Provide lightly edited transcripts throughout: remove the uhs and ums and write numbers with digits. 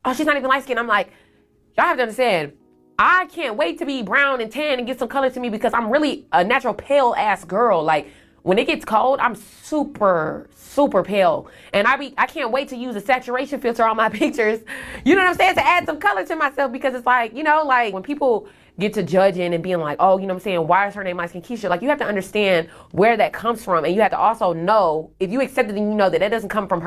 oh, she's not even light skinned. I'm like, y'all have to understand, I can't wait to be brown and tan and get some color to me because I'm really a natural pale ass girl. Like, when it gets cold, I'm super, super pale. And I can't wait to use a saturation filter on my pictures. You know what I'm saying? To add some color to myself, because it's like, you know, like when people get to judging and being like, oh, you know what I'm saying, why is her name Light Skin Keisha? Like, you have to understand where that comes from. And you have to also know, if you accept it, then you know that doesn't come from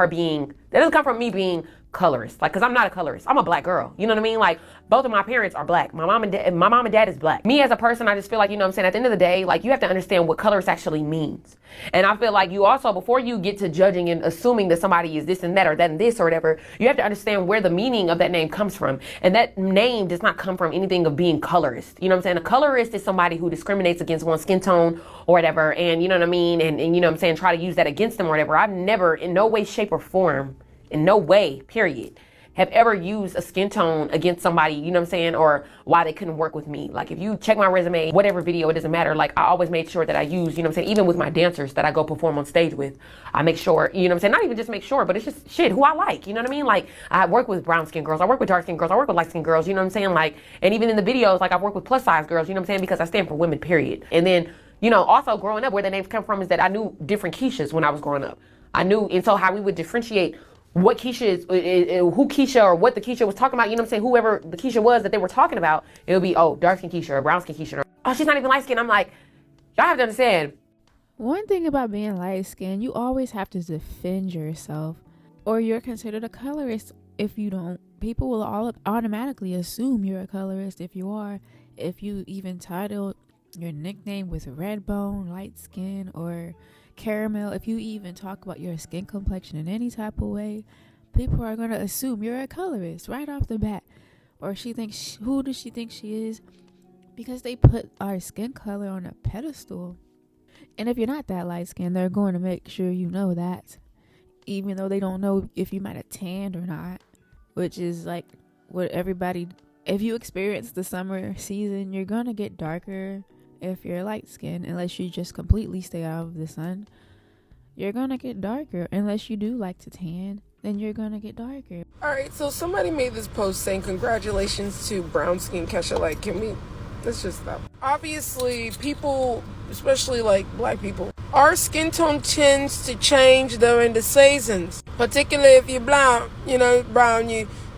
me being colorist. Like, cause I'm not a colorist. I'm a black girl. You know what I mean? Like, both of my parents are black. My mom and dad is black. Me as a person, I just feel like, you know what I'm saying, at the end of the day, like, you have to understand what colorist actually means. And I feel like you also, before you get to judging and assuming that somebody is this and that or that and this or whatever, you have to understand where the meaning of that name comes from. And that name does not come from anything of being colorist. You know what I'm saying? A colorist is somebody who discriminates against one skin tone or whatever. And you know what I mean? And you know what I'm saying, try to use that against them or whatever. I've never, in no way, shape, or form, in no way, period, have ever used a skin tone against somebody, you know what I'm saying, or why they couldn't work with me. Like, if you check my resume, whatever video, it doesn't matter. Like, I always made sure that I use, you know what I'm saying, even with my dancers that I go perform on stage with, I make sure, you know what I'm saying, not even just make sure, but it's just shit, who I like, you know what I mean? Like, I work with brown skin girls, I work with dark skin girls, I work with light skin girls, you know what I'm saying? Like, and even in the videos, like, I work with plus size girls, you know what I'm saying, because I stand for women, period. And then, you know, also growing up, where the names come from is that I knew different Keishas when I was growing up. I knew, and so how we would differentiate what Keisha is, who Keisha or what the Keisha was talking about, you know what I'm saying, whoever the Keisha was that they were talking about, it would be, oh, dark skin Keisha or brown skin Keisha, or, oh, she's not even light skinned. I'm like, y'all have to understand. One thing about being light skinned, you always have to defend yourself, or you're considered a colorist. If you don't, people will all automatically assume you're a colorist if you are. If you even title your nickname with red bone, light skin, or caramel, if you even talk about your skin complexion in any type of way, people are going to assume you're a colorist right off the bat. Or who does she think she is? Because they put our skin color on a pedestal. And if you're not that light skinned, they're going to make sure you know that, even though they don't know if you might have tanned or not, which is like what everybody, if you experience the summer season, you're going to get darker. If you're light skinned, unless you just completely stay out of the sun, you're gonna get darker. Unless you do like to tan, then you're gonna get darker. Alright, so somebody made this post saying congratulations to brown skin Kesha. Like, let's just stop. Obviously, people, especially like black people, our skin tone tends to change during the seasons. Particularly if you're brown, you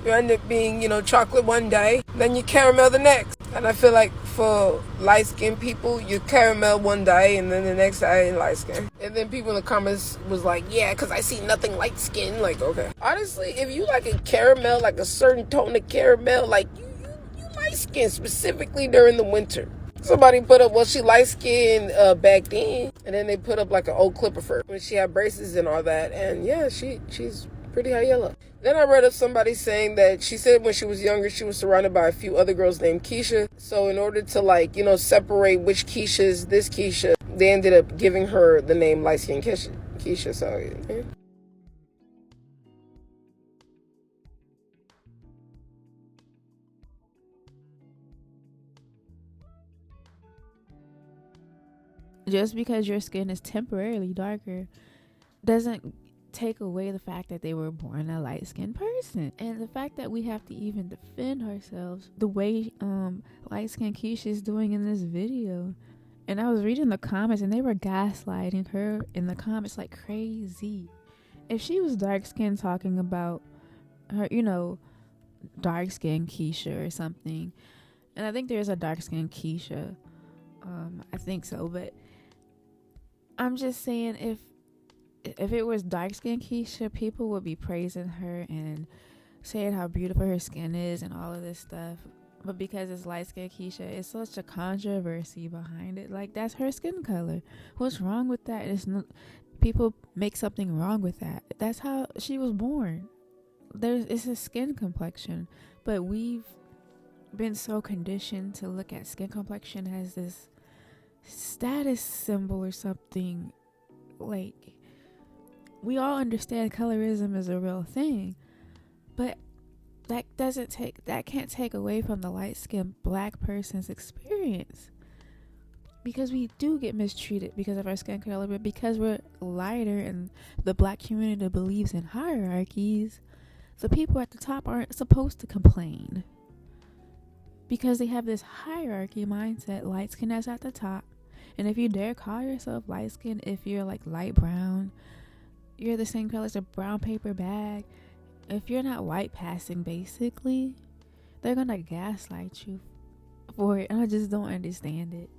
end up being, chocolate one day, then you caramel the next. And I feel like for light-skinned people, you caramel one day, and then the next day you're light-skinned. And then people in the comments was like, yeah, because I see nothing light-skinned. Like, okay. Honestly, if you like a caramel, like a certain tone of caramel, like, you light-skinned, specifically during the winter. Somebody put up, well, she light-skinned back then, and then they put up like an old clip of her when she had braces and all that. And yeah, she's pretty high yellow. Then I read of somebody saying that she said when she was younger, she was surrounded by a few other girls named Keisha. So in order to separate which Keisha is this Keisha, they ended up giving her the name Light Skin Keisha. So, yeah. Just because your skin is temporarily darker doesn't take away the fact that they were born a light-skinned person. And the fact that we have to even defend ourselves the way light-skinned Keisha is doing in this video. And I was reading the comments, and they were gaslighting her in the comments like crazy. If she was dark-skinned talking about her, dark-skinned Keisha or something, and I think there's a dark-skinned Keisha, I think so, but I'm just saying, if it was dark-skinned Keisha, people would be praising her and saying how beautiful her skin is and all of this stuff. But because it's light-skinned Keisha, it's such a controversy behind it. Like, that's her skin color. What's wrong with that? People make something wrong with that. That's how she was born. It's a skin complexion. But we've been so conditioned to look at skin complexion as this status symbol or something. Like, we all understand colorism is a real thing, but that can't take away from the light-skinned black person's experience, because we do get mistreated because of our skin color, but because we're lighter and the black community believes in hierarchies, So people at the top aren't supposed to complain because they have this hierarchy mindset. Light skin that's at the top. And if you dare call yourself light skin, if you're like light brown, you're the same color as a brown paper bag. If you're not white passing, basically, they're gonna gaslight you for it. And I just don't understand it.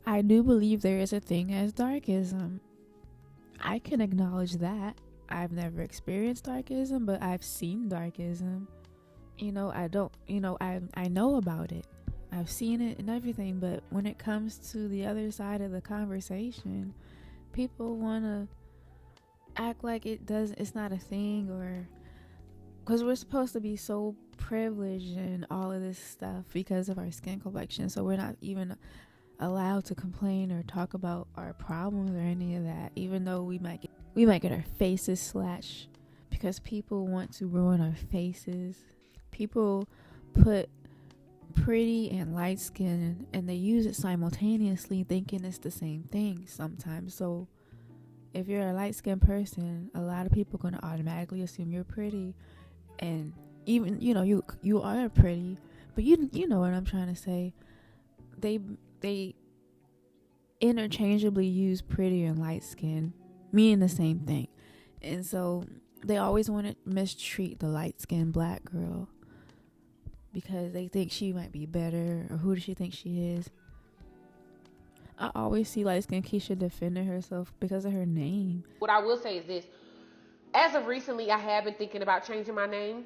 I do believe there is a thing as darkism. I can acknowledge that. I've never experienced darkism, but I've seen darkism. I know about it. I've seen it and everything, but when it comes to the other side of the conversation, people want to act like it's not a thing, or because we're supposed to be so privileged and all of this stuff because of our skin complexion, so we're not even allowed to complain or talk about our problems or any of that, even though we might get our faces slashed because people want to ruin our faces. People put pretty and light skin and they use it simultaneously, thinking it's the same thing sometimes. So if you're a light skinned person, a lot of people are going to automatically assume you're pretty, and even you are pretty, but you know what I'm trying to say. They interchangeably use pretty and light skin meaning the same thing, and so they always want to mistreat the light skinned black girl because they think she might be better, or who does she think she is. I always see light skinned Keisha defending herself because of her name. What I will say is this: as of recently, I have been thinking about changing my name,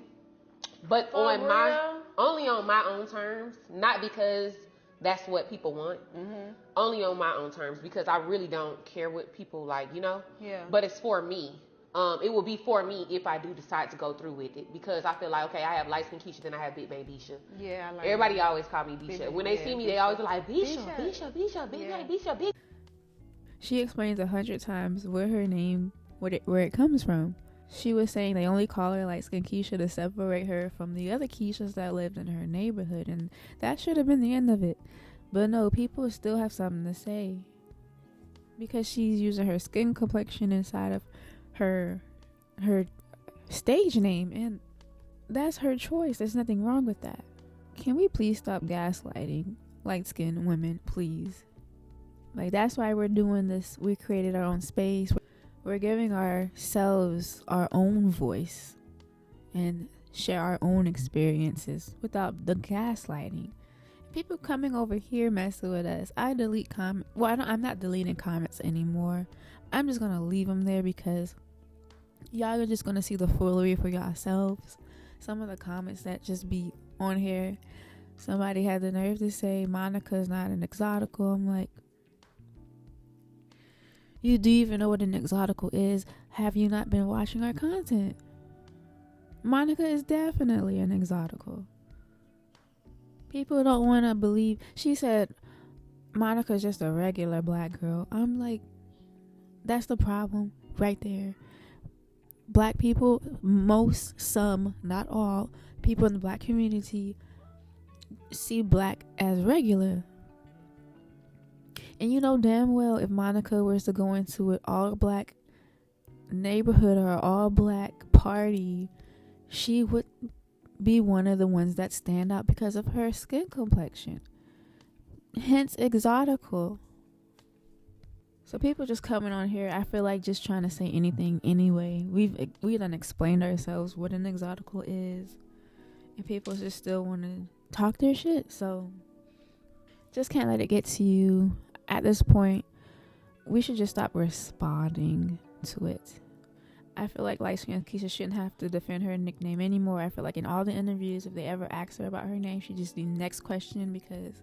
but only on my own terms, not because that's what people want. Mm-hmm. Only on my own terms, because I really don't care what people like, Yeah. But it's for me. It will be for me if I do decide to go through with it, because I feel like, okay, I have light skin Keisha, then I have big baby Bisha. Yeah, I like everybody that. Always call me Bisha. When they see me, they always be like, Bisha, Bisha. She explains 100 times where her name, where it comes from. She was saying they only call her light skin Keisha to separate her from the other Keishas that lived in her neighborhood, and that should have been the end of it. But no, people still have something to say because she's using her skin complexion inside of her stage name, and that's her choice. There's nothing wrong with that. Can we please stop gaslighting light-skinned women, please? Like, that's why we're doing this. We created our own space. We're giving ourselves our own voice and share our own experiences without the gaslighting. People coming over here messing with us. I delete comments. Well, I'm not deleting comments anymore. I'm just going to leave them there because y'all are just going to see the foolery for yourselves. Some of the comments that just be on here. Somebody had the nerve to say Monica's not an exotical. I'm like, you do even know what an exotical is? Have you not been watching our content? Monica is definitely an exotical. People don't want to believe. She said Monica's just a regular black girl. I'm like, that's the problem right there. Black people, some, not all, people in the black community see black as regular. And you know damn well if Monica was to go into an all-black neighborhood or an all-black party, she would be one of the ones that stand out because of her skin complexion. Hence, exotical. So people just coming on here, I feel like just trying to say anything anyway. We done explained ourselves what an exotical is, and people just still want to talk their shit. So just can't let it get to you. At this point, we should just stop responding to it. I feel like light skin Keisha shouldn't have to defend her nickname anymore. I feel like in all the interviews, if they ever ask her about her name, she just the next question, because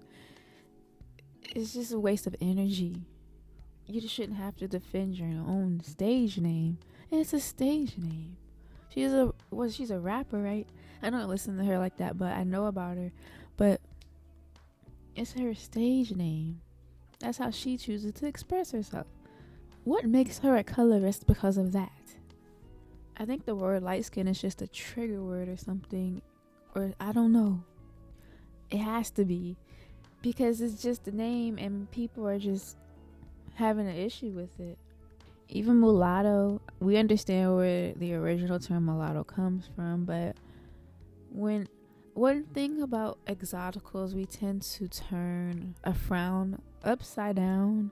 it's just a waste of energy. You just shouldn't have to defend your own stage name. And it's a stage name. She's a rapper, right? I don't listen to her like that, but I know about her. But it's her stage name. That's how she chooses to express herself. What makes her a colorist because of that? I think the word light skin is just a trigger word or something. Or I don't know. It has to be. Because it's just a name and people are just having an issue with it. even mulatto, we understand where the original term mulatto comes from, but when one thing about exoticals, we tend to turn a frown upside down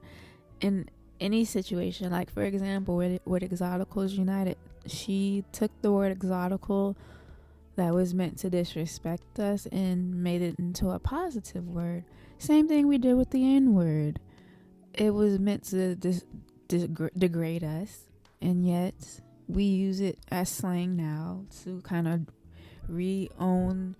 in any situation. Like, for example, with Exoticals United, she took the word exotical that was meant to disrespect us and made it into a positive word. Same thing we did with the N-word. It was meant to degrade us, and yet we use it as slang now to kind of reclaim,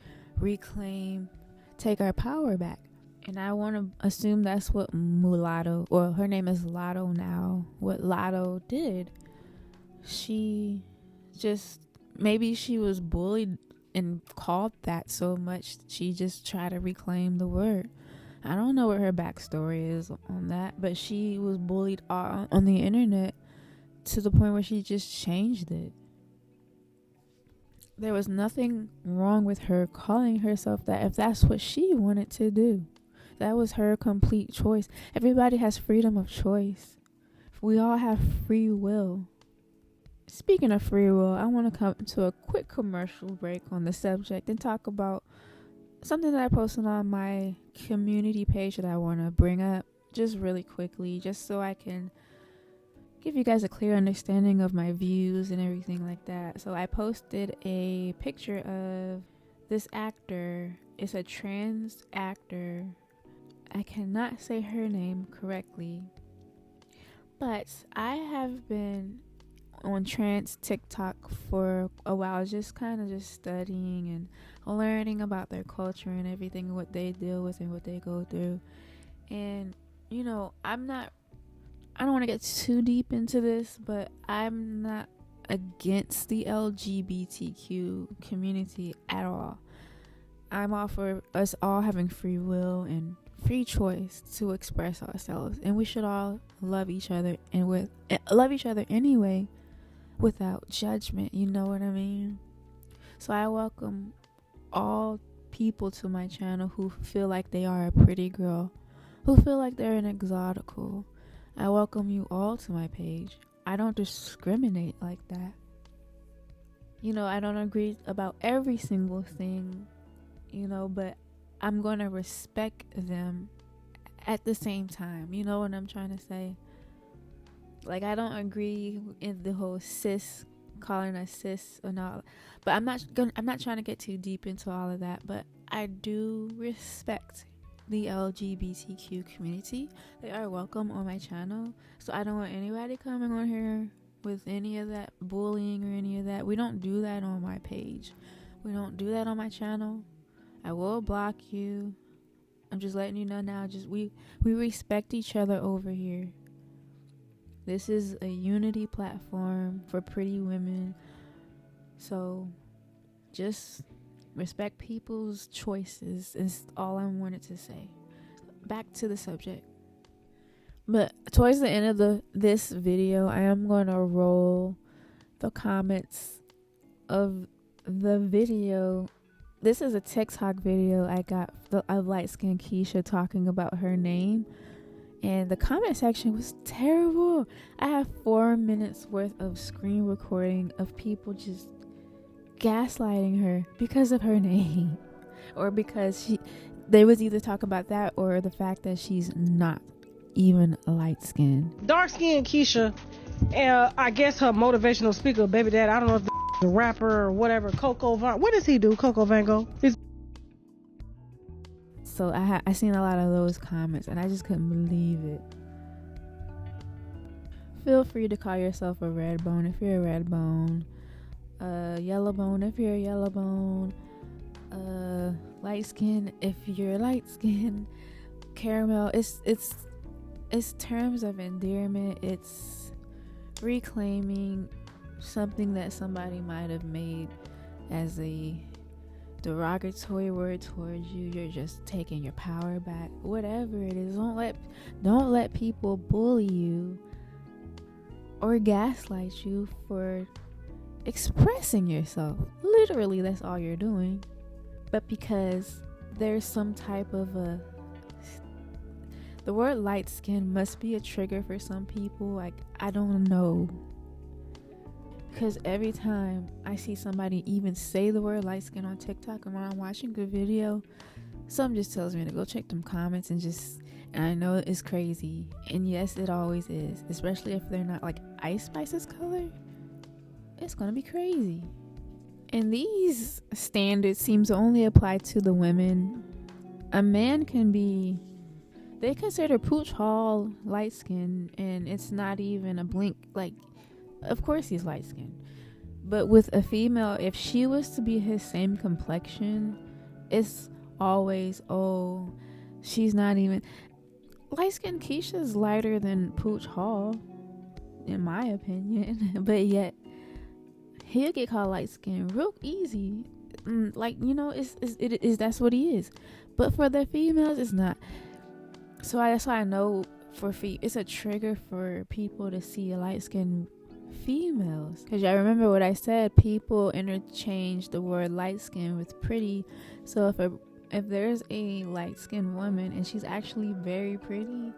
take our power back. And I want to assume that's what mulatto, or her name is Lotto now, what Lotto did. She just, maybe she was bullied and called that so much, she just tried to reclaim the word. I don't know what her backstory is on that, but she was bullied on the internet to the point where she just changed it. There was nothing wrong with her calling herself that if that's what she wanted to do. That was her complete choice. Everybody has freedom of choice. We all have free will. Speaking of free will, I want to come to a quick commercial break on the subject and talk about something that I posted on my community page that I want to bring up just really quickly, just so I can give you guys a clear understanding of my views and everything like that. So I posted a picture of this actor. It's a trans actor. I cannot say her name correctly, but I have been on trans TikTok for a while, just kind of just studying and learning about their culture and everything, what they deal with and what they go through. And you know, I don't want to get too deep into this, but I'm not against the LGBTQ community at all. I'm all for us all having free will and free choice to express ourselves, and we should all love each other and love each other anyway, without judgment. You know what I mean? So I welcome all people to my channel who feel like they are a pretty girl, who feel like they're an exotical. I welcome you all to my page. I don't discriminate like that. You know, I don't agree about every single thing, you know, but I'm going to respect them at the same time. You know what I'm trying to say? Like, I don't agree in the whole cis, calling us cis or not, but I'm not trying to get too deep into all of that, but I do respect the LGBTQ community. They are welcome on my channel, so I don't want anybody coming on here with any of that bullying or any of that. We don't do that on my page. We don't do that on my channel. I will block you. I'm just letting you know now. Just we respect each other over here. This is a unity platform for pretty women. So just respect people's choices is all I wanted to say. Back to the subject. But towards the end of this video, I am going to roll the comments of the video. This is a TikTok video I got of light-skinned Keisha talking about her name. And the comment section was terrible. I have 4 minutes worth of screen recording of people just gaslighting her because of her name. Or because they was either talking about that or the fact that she's not even light-skinned. Dark-skinned Keisha, I guess her motivational speaker, baby dad, I don't know if the rapper or whatever, Coco Van. What does he do, Coco Van Gogh? So I seen a lot of those comments and I just couldn't believe it. Feel free to call yourself a red bone if you're a red bone, yellow bone if you're a yellow bone, light skin if you're light skin, caramel. It's terms of endearment. It's reclaiming something that somebody might have made as a derogatory word towards you. You're just taking your power back. Whatever it is, don't let people bully you or gaslight you for expressing yourself. Literally, that's all you're doing. But because there's some type of The word light skin must be a trigger for some people. Like, I don't know. Because every time I see somebody even say the word light skin on TikTok, and when I'm watching the video, something just tells me to go check them comments and I know it's crazy. And yes, it always is. Especially if they're not like Ice Spice's color. It's gonna be crazy. And these standards seem to only apply to the women. A man can be... They consider Pooch Hall light skin, and it's not even a blink. Like, of course he's light skinned. But with a female, if she was to be his same complexion, it's always, oh, she's not even... Light skinned Keisha's lighter than Pooch Hall, in my opinion. But yet, he'll get called light skinned real easy. Like, you know, it is that's what he is. But for the females, it's not. So that's why I know it's a trigger for people to see light skinned females. Because I remember what I said, people interchange the word light skin with pretty. So if there's a light skinned woman and she's actually very pretty,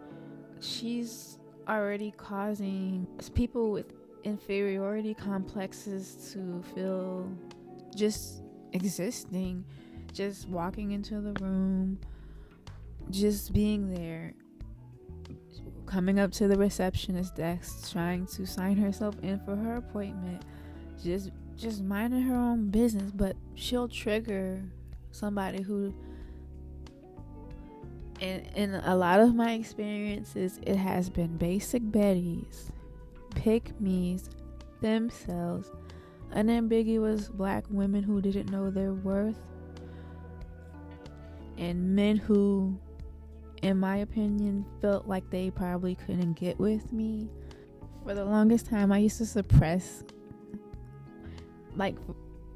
she's already causing people with inferiority complexes to feel just existing, just walking into the room, just being there, coming up to the receptionist desk, trying to sign herself in for her appointment, just minding her own business. But she'll trigger somebody who, in a lot of my experiences, it has been basic Bettys, pick-me's, themselves, unambiguous black women who didn't know their worth, and men who, in my opinion, felt like they probably couldn't get with me. For the longest time, I used to suppress, like,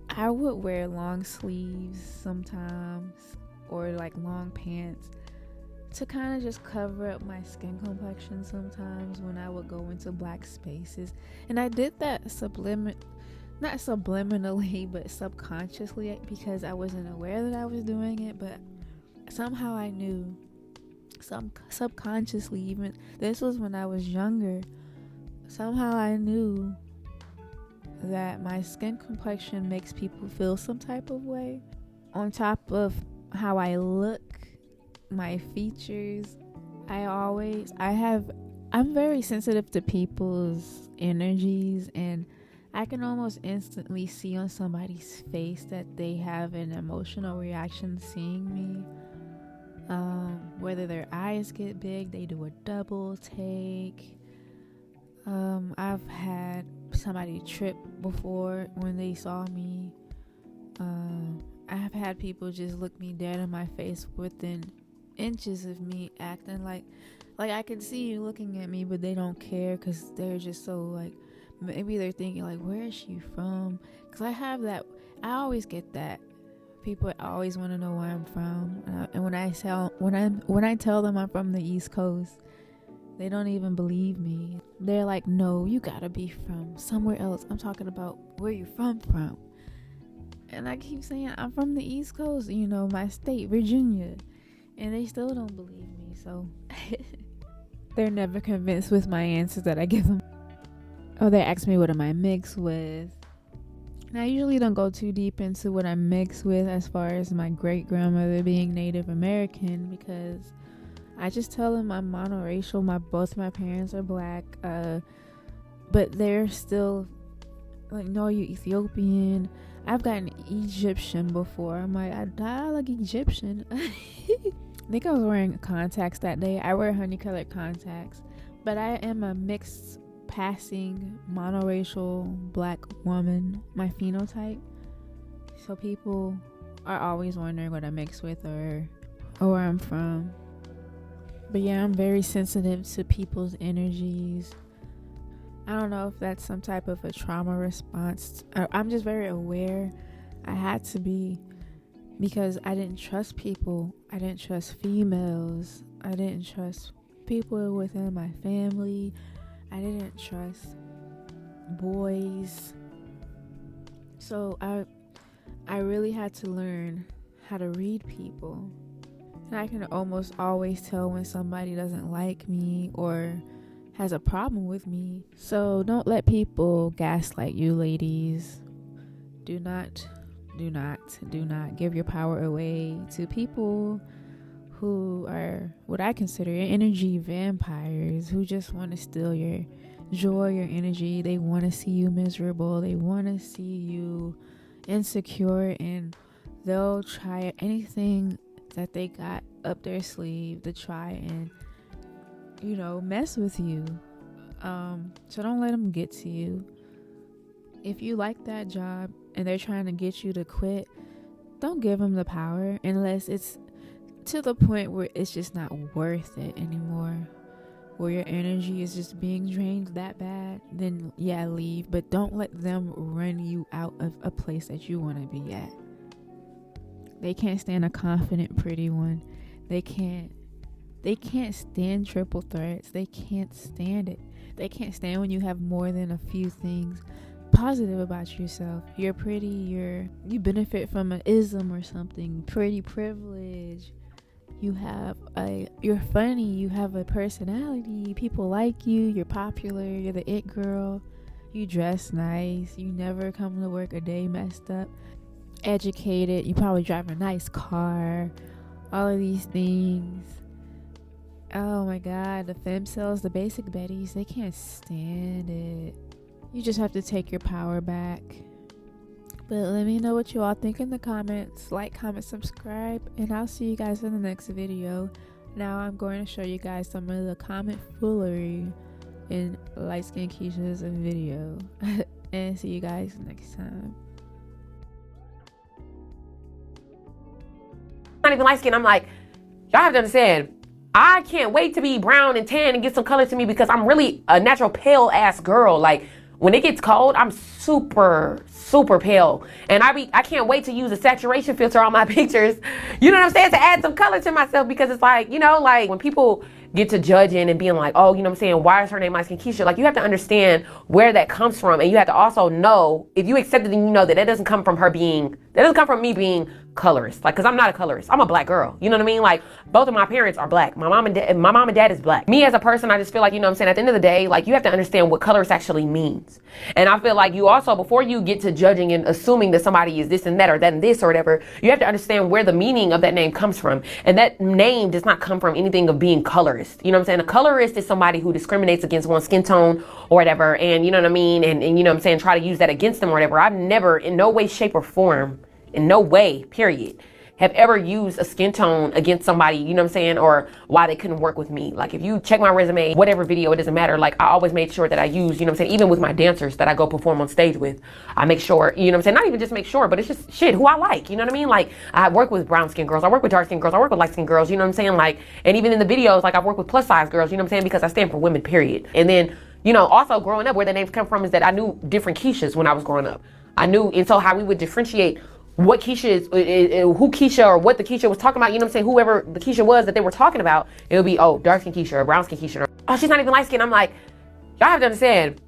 I would wear long sleeves sometimes, or like long pants, to kind of just cover up my skin complexion sometimes when I would go into black spaces. And I did that not subliminally, but subconsciously, because I wasn't aware that I was doing it, but somehow I knew, subconsciously, even this was when I was younger, somehow I knew that my skin complexion makes people feel some type of way. On top of how I look, my features, I'm very sensitive to people's energies, and I can almost instantly see on somebody's face that they have an emotional reaction seeing me. Whether their eyes get big, they do a double take. I've had somebody trip before when they saw me. I have had people just look me dead in my face within inches of me, acting like I can see you looking at me, but they don't care because they're just so, like, maybe they're thinking like, where is she from? Because I always get that. People always want to know where I'm from, and when I tell them I'm from the East Coast, they don't even believe me. They're like, no, you gotta be from somewhere else. I'm talking about where you're from. And I keep saying I'm from the East Coast, you know, my state, Virginia, and they still don't believe me. So they're never convinced with my answers that I give them. Oh, they ask me what am I mixed with. And I usually don't go too deep into what I'm mixed with as far as my great grandmother being Native American, because I just tell them I'm monoracial. Both my parents are black, but they're still like, no, you Ethiopian. I've gotten Egyptian before. I'm like, I like Egyptian. I think I was wearing contacts that day. I wear honey colored contacts, but I am a mixed passing monoracial black woman, my phenotype. So people are always wondering what I mix with or where I'm from. But yeah, I'm very sensitive to people's energies. I don't know if that's some type of a trauma response. I'm just very aware. I had to be, because I didn't trust people. I didn't trust females. I didn't trust people within my family. I didn't trust boys. So I really had to learn how to read people. And I can almost always tell when somebody doesn't like me or has a problem with me. So don't let people gaslight you, ladies. Do not give your power away to people who are what I consider energy vampires, who just want to steal your joy, your energy. They want to see you miserable. They want to see you insecure, and they'll try anything that they got up their sleeve to try and, you know, mess with you. So don't let them get to you. If you like that job and they're trying to get you to quit, don't give them the power unless it's to the point where it's just not worth it anymore, where your energy is just being drained that bad. Then yeah, leave, but don't let them run you out of a place that you want to be at. They can't stand a confident, pretty one. They can't stand triple threats. They can't stand it. They can't stand when you have more than a few things positive about yourself. You're pretty, you benefit from an ism or something, pretty privilege. You're funny, you have a personality, people like you, you're popular, you're the it girl, you dress nice, you never come to work a day messed up, educated, you probably drive a nice car, all of these things. Oh my god, the femcells, the basic betties, they can't stand it. You just have to take your power back. But let me know what you all think in the comments. Like, comment, subscribe, and I'll see you guys in the next video. Now I'm going to show you guys some of the comment foolery in Light Skin Keisha's video. And see you guys next time. Not even light skin. I'm like, y'all have to understand, I can't wait to be brown and tan and get some color to me because I'm really a natural pale ass girl. Like, when it gets cold, I'm super pale. And I can't wait to use a saturation filter on my pictures. You know what I'm saying? To add some color to myself, because it's like, you know, like when people get to judging and being like, oh, you know what I'm saying, why is her name Light Skin Keisha? Like, you have to understand where that comes from. And you have to also know, if you accept it, then you know that doesn't come from me being colorist. Like, cause I'm not a colorist. I'm a black girl. You know what I mean? Like, both of my parents are black. My mom and dad is black. Me as a person, I just feel like, you know what I'm saying, at the end of the day, like, you have to understand what colorist actually means. And I feel like you also, before you get to judging and assuming that somebody is this and that or that and this or whatever, you have to understand where the meaning of that name comes from. And that name does not come from anything of being colorist. You know what I'm saying? A colorist is somebody who discriminates against one skin tone or whatever. And you know what I mean? And you know what I'm saying, try to use that against them or whatever. I've never, in no way, shape, or form, in no way, period, have ever used a skin tone against somebody, you know what I'm saying, or why they couldn't work with me. Like, if you check my resume, whatever video, it doesn't matter. Like, I always made sure that I use, you know what I'm saying, even with my dancers that I go perform on stage with, I make sure, you know what I'm saying, not even just make sure, but it's just shit, who I like, you know what I mean? Like, I work with brown skin girls, I work with dark skin girls, I work with light skin girls, you know what I'm saying? Like, and even in the videos, like, I work with plus size girls, you know what I'm saying, because I stand for women, period. And then, you know, also growing up, where the names come from is that I knew different Keishas when I was growing up. I knew, and so how we would differentiate what Keisha is, who Keisha or what the Keisha was talking about, you know what I'm saying, whoever the Keisha was that they were talking about, it would be, oh, dark skin Keisha or brown skin Keisha, or, oh, she's not even light skin. I'm like, y'all have to understand,